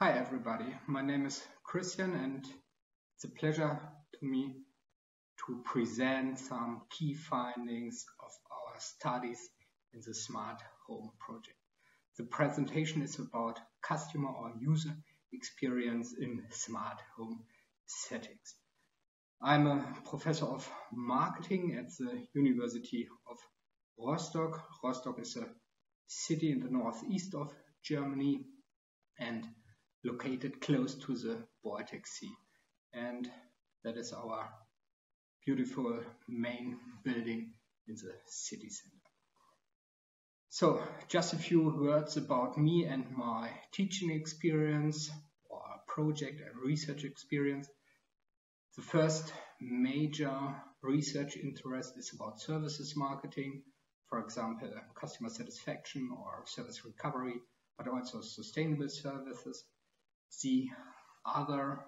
Hi everybody, my name is Christian and it's a pleasure to me to present some key findings of our studies in the Smart Home project. The presentation is about customer or user experience in smart home settings. I'm a professor of marketing at the University of Rostock. Rostock is a city in the northeast of Germany and located close to the Baltic Sea, and that is our beautiful main building in the city center. So just a few words about me and my teaching experience or project and research experience. The first major research interest is about services marketing, for example, customer satisfaction or service recovery, but also sustainable services. The other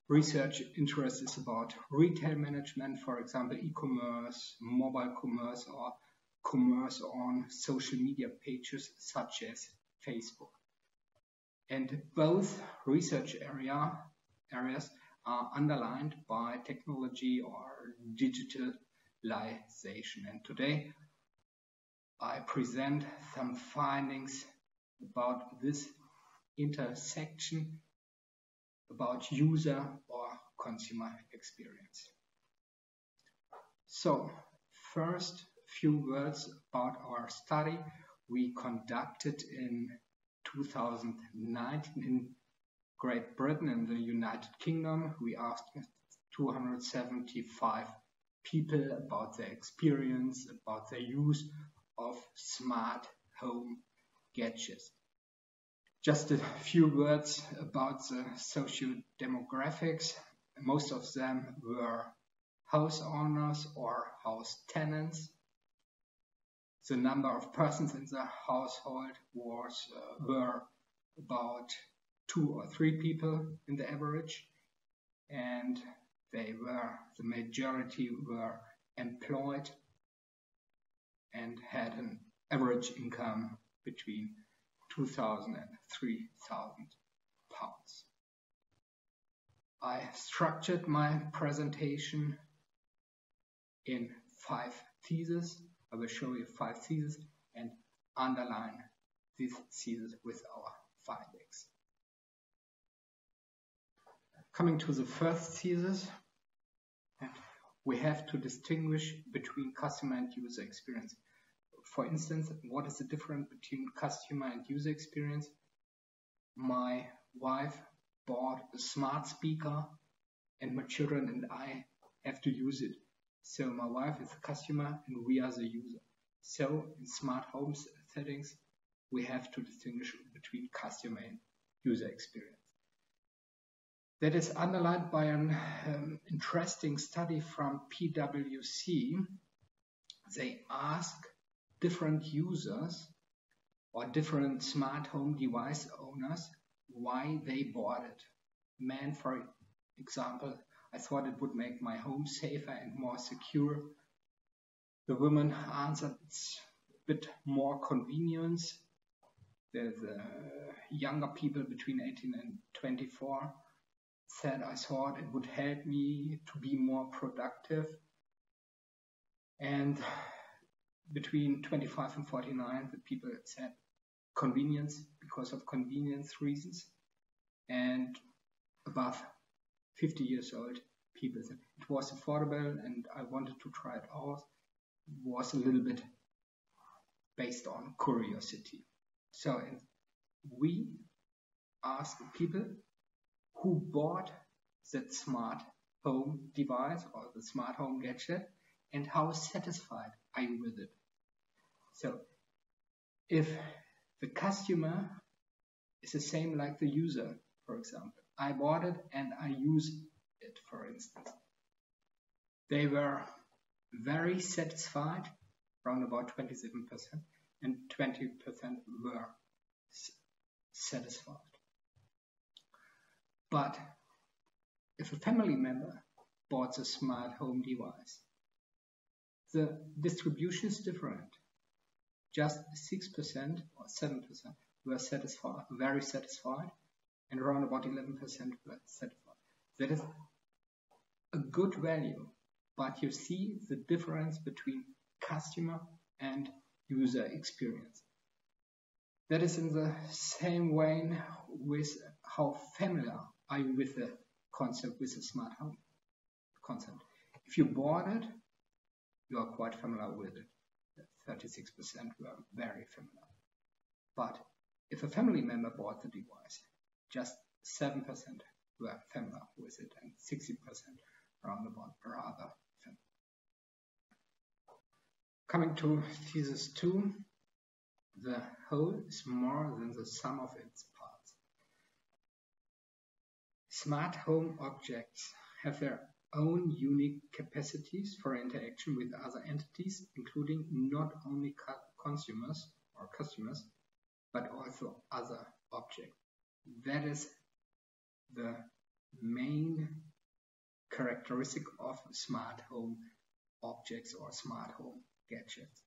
research interest is about retail management, for example, e-commerce, mobile commerce, or commerce on social media pages such as Facebook. And both research areas are underlined by technology or digitalization. And today I present some findings about this intersection, about user or consumer experience. So first, few words about our study we conducted in 2019 in Great Britain and the United Kingdom. We asked 275 people about their experience, about their use of smart home gadgets. Just a few words about the socio-demographics. Most of them were house owners or house tenants. The number of persons in the household were about 2 or 3 people in the average, and the majority were employed and had an average income between 2,000 and 3,000 pounds. I structured my presentation in 5 theses. I will show you 5 theses and underline these theses with our findings. Coming to the first thesis, we have to distinguish between customer and user experience. For instance, what is the difference between customer and user experience? My wife bought a smart speaker and my children and I have to use it. So my wife is the customer and we are the user. So in smart home settings, we have to distinguish between customer and user experience. That is underlined by an interesting study from PwC. They ask different users or different smart home device owners why they bought it. Man, for example, I thought it would make my home safer and more secure. The woman answered it's a bit more convenience. The younger people between 18 and 24 said I thought it would help me to be more productive. And between 25 and 49, the people said convenience because of convenience reasons. And above 50 years old, people said it was affordable and I wanted to try it out. It was a little bit based on curiosity. So we asked people who bought that smart home device or the smart home gadget and how satisfied are you with it. So if the customer is the same like the user, for example, I bought it and I use it, for instance. They were very satisfied, around about 27%, and 20% were satisfied. But if a family member bought a smart home device, the distribution is different. Just 6% or 7% were satisfied, very satisfied, and around about 11% were satisfied. That is a good value, but you see the difference between customer and user experience. That is in the same way with how familiar are you with the concept, with the smart home concept. If you bought it, you are quite familiar with it. 36% were very familiar. But if a family member bought the device, just 7% were familiar with it, and 60% roundabout rather familiar. Coming to thesis 2, the whole is more than the sum of its parts. Smart home objects have their own unique capacities for interaction with other entities, including not only consumers or customers, but also other objects. That is the main characteristic of smart home objects or smart home gadgets.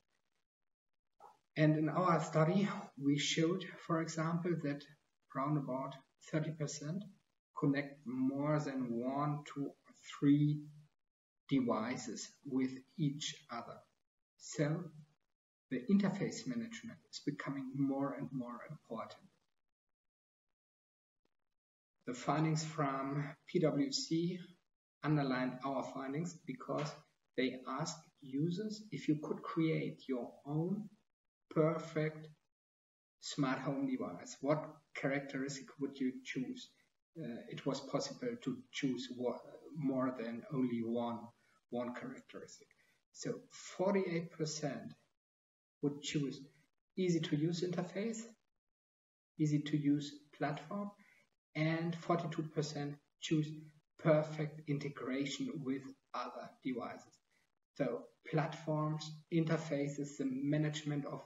And in our study, we showed, for example, that around about 30% connect more than 1, 2, or 3 devices with each other. So the interface management is becoming more and more important. The findings from PwC underlined our findings because they asked users if you could create your own perfect smart home device, what characteristic would you choose? It was possible to choose more than only one characteristic. So 48% would choose easy to use interface, easy to use platform, and 42% choose perfect integration with other devices. So platforms, interfaces, the management of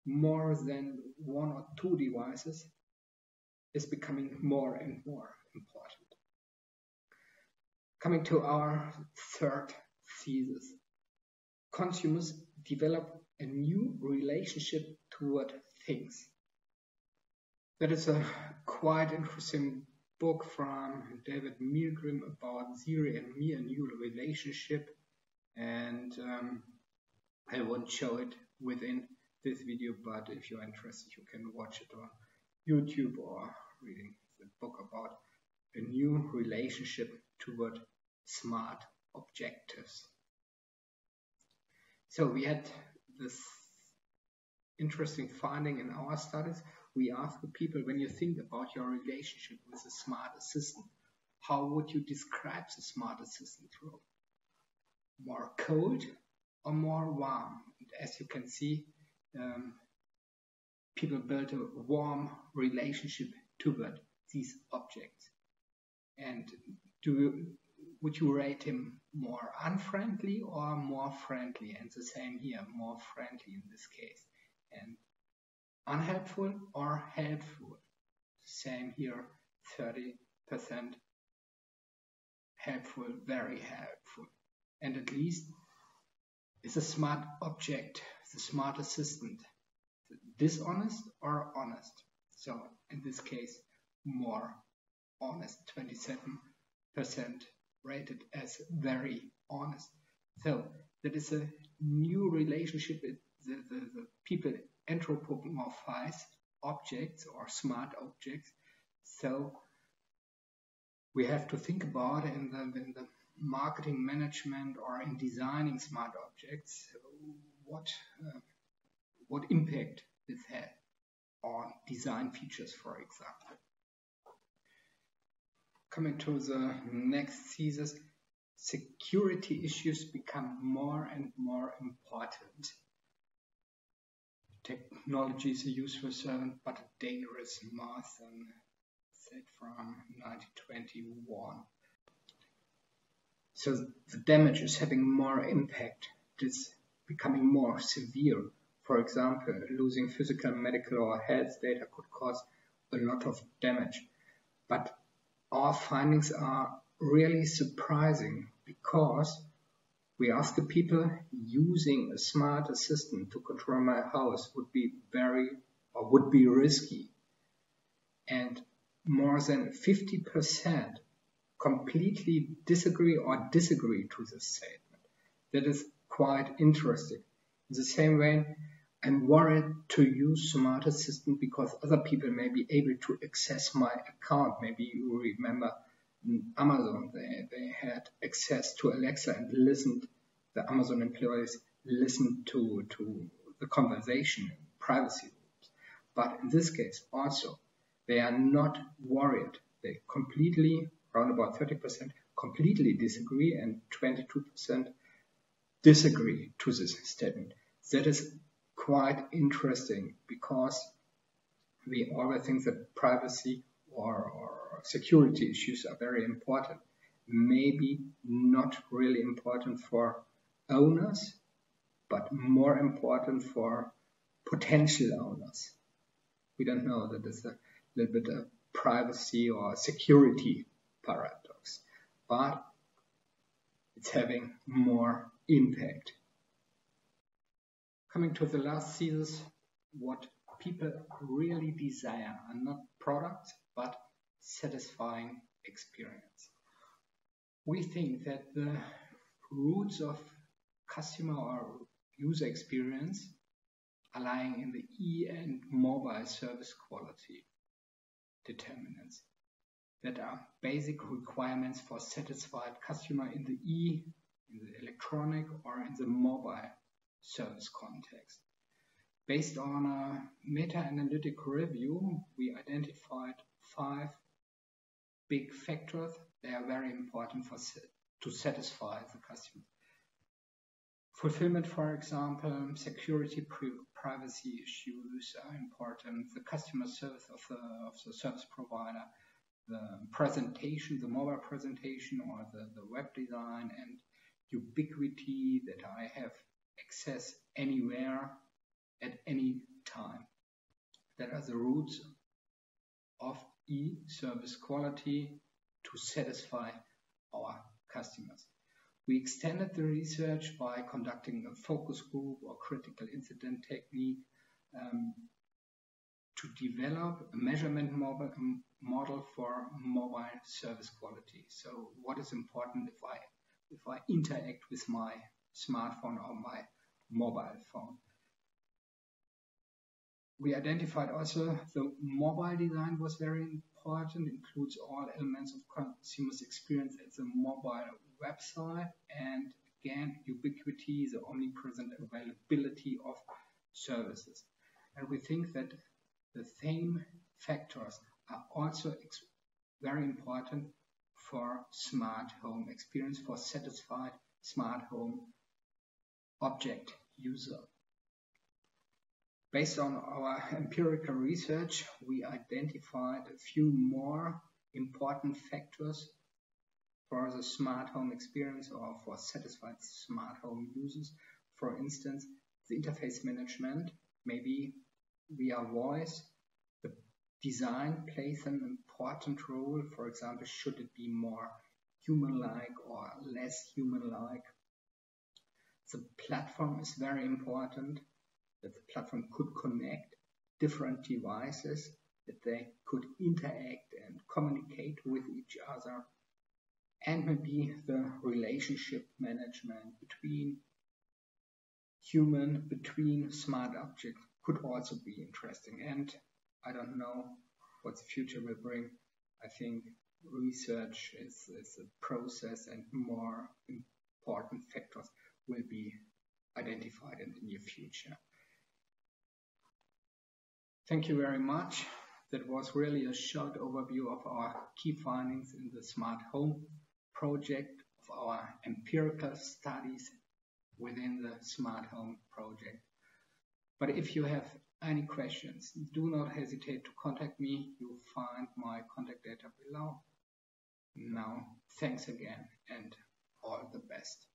more than 1 or 2 devices is becoming more and more important. Coming to our third thesis, consumers develop a new relationship toward things. That is a quite interesting book from David Milgrom about Siri and me, a new relationship, and I won't show it within this video, but if you're interested, you can watch it on YouTube or reading the book about a new relationship toward smart objectives. So we had this interesting finding in our studies. We asked the people, when you think about your relationship with a smart assistant, how would you describe the smart assistant role? More cold or more warm? And as you can see, people build a warm relationship toward these objects. And would you rate him more unfriendly or more friendly? And the same here, more friendly in this case. And unhelpful or helpful? Same here, 30% helpful, very helpful. And at least is a smart object, the smart assistant, dishonest or honest? So in this case, more honest, 27% rated as very honest. So that is a new relationship. The people anthropomorphize objects or smart objects. So we have to think about in the marketing management or in designing smart objects, what impact this had on design features, for example. Coming to the next thesis, security issues become more and more important. Technology is a useful servant, but a dangerous master, said from 1921. So the damage is having more impact. It is becoming more severe. For example, losing physical, medical, or health data could cause a lot of damage. But our findings are really surprising because we asked the people using a smart assistant to control my house would be risky. And more than 50% completely disagree to this statement. That is quite interesting. In the same way, I'm worried to use Smart Assistant because other people may be able to access my account. Maybe you remember Amazon, they had access to Alexa and listened, the Amazon employees listened to the conversation in privacy rules. But in this case also, they are not worried. They completely, around about 30%, completely disagree and 22% disagree to this statement. That is quite interesting because we always think that privacy or security issues are very important. Maybe not really important for owners, but more important for potential owners. We don't know. That is a little bit of privacy or security paradox, but it's having more impact. Coming to the last thesis, what people really desire are not products, but satisfying experience. We think that the roots of customer or user experience are lying in the E and mobile service quality determinants that are basic requirements for satisfied customer in the E, in the electronic or in the mobile service context. Based on a meta-analytic review, we identified 5 big factors. They are very important to satisfy the customer. Fulfillment, for example, security, privacy issues are important. The customer service of the service provider, the presentation, the mobile presentation or the web design, and ubiquity, that I have access anywhere at any time. That are the roots of e-service quality to satisfy our customers. We extended the research by conducting a focus group or critical incident technique to develop a measurement model for mobile service quality. So what is important if I interact with my smartphone or my mobile phone? We identified also the mobile design was very important, includes all elements of consumer's experience at the mobile website, and again, ubiquity, the omnipresent availability of services. And we think that the same factors are also very important for smart home experience, for satisfied smart home object user. Based on our empirical research, we identified a few more important factors for the smart home experience or for satisfied smart home users. For instance, the interface management, maybe via voice. The design plays an important role. For example, should it be more human-like or less human-like? The platform is very important, that the platform could connect different devices, that they could interact and communicate with each other, and maybe the relationship management between smart objects could also be interesting. And I don't know what the future will bring. I think research is a process, and more important factors will be identified in the near future. Thank you very much. That was really a short overview of our key findings in the Smart Home project, of our empirical studies within the Smart Home project. But if you have any questions, do not hesitate to contact me. You'll find my contact data below. Now, thanks again and all the best.